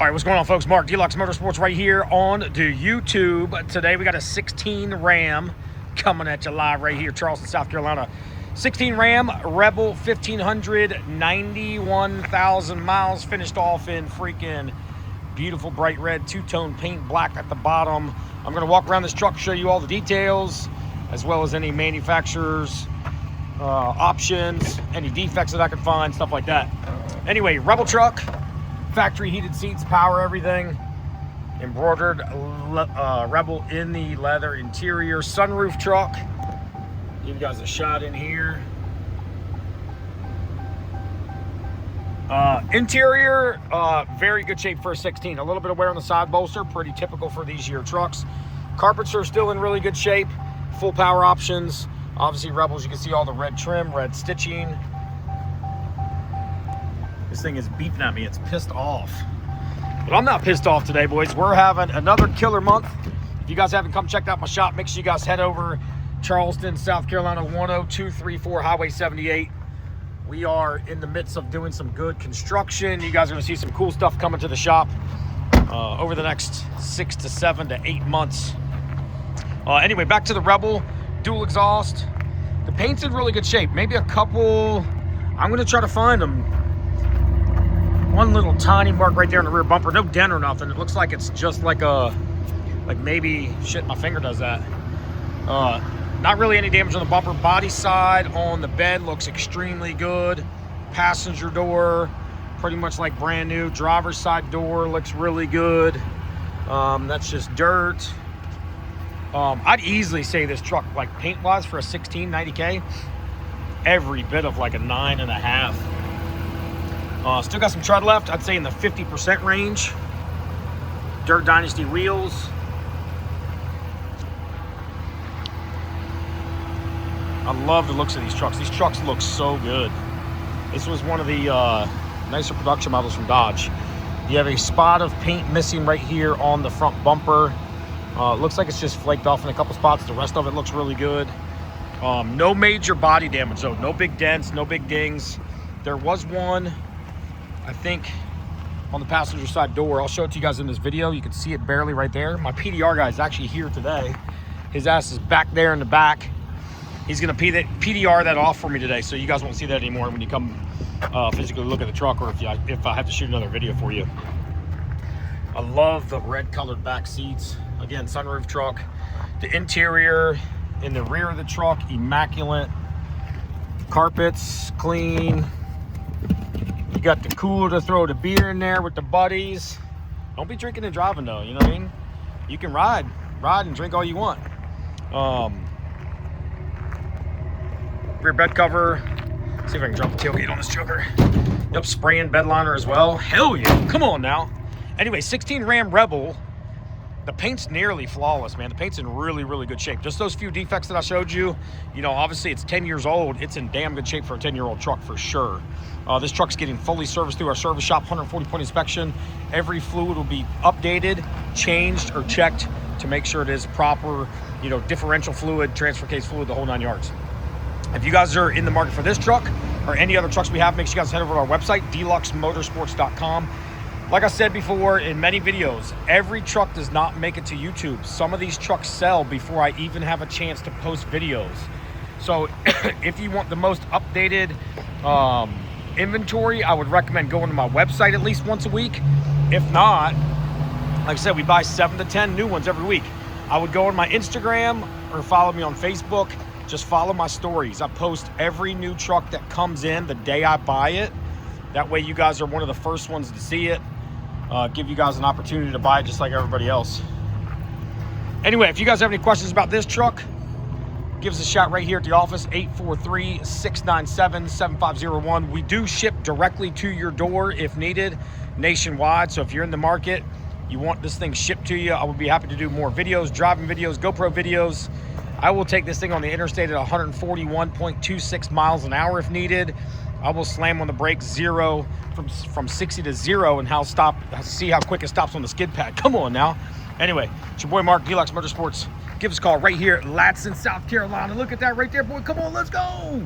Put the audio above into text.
right, what's going on, folks? Mark, Dlux Motorsports right here on the YouTube. Today we got a 16 Ram coming at you live right here, Charleston, South Carolina. 16 Ram Rebel 1500, 91,000 miles, finished off in freaking beautiful bright red two-tone paint, black at the bottom. I'm going to walk around this truck, show you all the details, as well as any manufacturer's options, any defects that I can find, stuff like that. Anyway, Rebel truck. Factory heated seats, power, everything. Embroidered Rebel in the leather interior. Sunroof truck. Give you guys a shot in here. Interior, very good shape for a 16. A little bit of wear on the side bolster, pretty typical for these year trucks. Carpets are still in really good shape. Full power options. Obviously, Rebels, you can see all the red trim, red stitching. This thing is beeping at me. It's pissed off. But I'm not pissed off today, boys. We're having another killer month. If you guys haven't come checked out my shop, make sure you guys head over Charleston, South Carolina, 10234 Highway 78. We are in the midst of doing some good construction. You guys are going to see some cool stuff coming to the shop over the next 6 to 7 to 8 months. Anyway, back to the Rebel. Dual exhaust. The paint's in really good shape. Maybe a couple... I'm going to try to find them. One little tiny mark right there on the rear bumper. No dent or nothing. It looks like it's just like a... Like maybe... Shit, my finger does that. Not really any damage on the bumper. Body side on the bed looks extremely good. Passenger door, pretty much like brand new. Driver's side door looks really good. That's just dirt. I'd easily say this truck, like paint-wise, for a 16, 90K, every bit of like a 9.5. Still got some tread left. I'd say in the 50% range. Dirt Dynasty wheels. I love the looks of these trucks. These trucks look so good. This was one of the nicer production models from Dodge. You have a spot of paint missing right here on the front bumper. Looks like it's just flaked off in a couple spots. The rest of it looks really good. No major body damage though. No big dents, no big dings. There was one, I think, on the passenger side door. I'll show it to you guys in this video. You can see it barely right there. My PDR guy is actually here today. His ass is back there in the back. He's gonna PDR that off for me today, so you guys won't see that anymore when you come physically look at the truck, or if I have to shoot another video for you. I love the red colored back seats. Again, sunroof truck. The interior in the rear of the truck, immaculate. Carpets, clean. You got the cooler to throw the beer in there with the buddies. Don't be drinking and driving though, you know what I mean? You can ride and drink all you want. Rear bed cover. See if I can drop the tailgate on this joker. Yep, spraying bed liner as well. Hell yeah, come on now. Anyway, 16 Ram Rebel. The paint's nearly flawless, man. The paint's in really, really good shape. Just those few defects that I showed you, you know, obviously it's 10 years old. It's in damn good shape for a 10-year-old truck for sure. This truck's getting fully serviced through our service shop, 140-point inspection. Every fluid will be updated, changed, or checked to make sure it is proper, you know, differential fluid, transfer case fluid, the whole 9 yards. If you guys are in the market for this truck or any other trucks we have, make sure you guys head over to our website, dluxmotorsports.com. Like I said before in many videos, every truck does not make it to YouTube. Some of these trucks sell before I even have a chance to post videos. So if you want the most updated inventory, I would recommend going to my website at least once a week. If not, like I said, we buy 7 to 10 new ones every week. I would go on my Instagram or follow me on Facebook. Just follow my stories. I post every new truck that comes in the day I buy it. That way you guys are one of the first ones to see it. Give you guys an opportunity to buy it just like everybody else. Anyway, if you guys have any questions about this truck, give us a shout right here at the office, 843-697-7501. We do ship directly to your door if needed, nationwide. So if you're in the market, you want this thing shipped to you, I would be happy to do more videos, driving videos, GoPro videos. I will take this thing on the interstate at 141.26 miles an hour if needed. I will slam on the brakes from 60 to 0 and see how quick it stops on the skid pad. Come on now. Anyway, it's your boy Mark, Dlux Motorsports. Give us a call right here at Latson, South Carolina. Look at that right there, boy. Come on, let's go.